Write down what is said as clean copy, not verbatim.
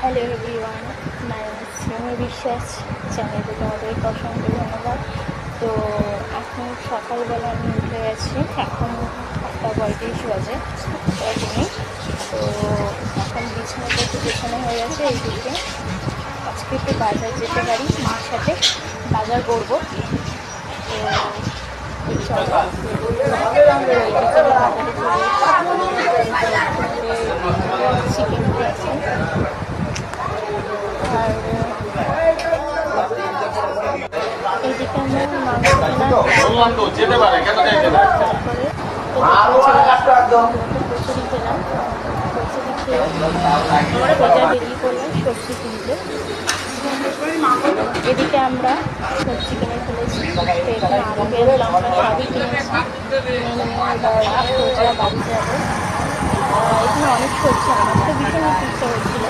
Hello everyone, my name বিশ্বাস। চ্যানেলে তোমাদের অসংখ্য ধন্যবাদ। তো এখন সকালবেলা আমি উঠে গেছি, এখন 8:35 বাজে, 1 মিনিট। তো এখন বিছানাপত্র গোছানো হয়ে গেছে। এইদিকে আজকে একটু বাজার যেতে পারি, মার সাথে বাজার করবো। তো চলো, এইদিকে বাজারে চিকেন দিয়েছি। আর এইদিকে আমরা মাংস তারপরে কচুরি খেলাম। কচুরি খেয়ে সোজা বেরিয়ে পড়লাম সবজি কিনতে। এদিকে আমরা সবজি কিনে ফেলেছি। এখানে আলু, পেঁয়াজ, লঙ্কা সবই কিনেছি। সোজা বাড়ি যাবো। এখানে অনেক সবজি, আমার তো ভীষণ ইচ্ছা হচ্ছিলো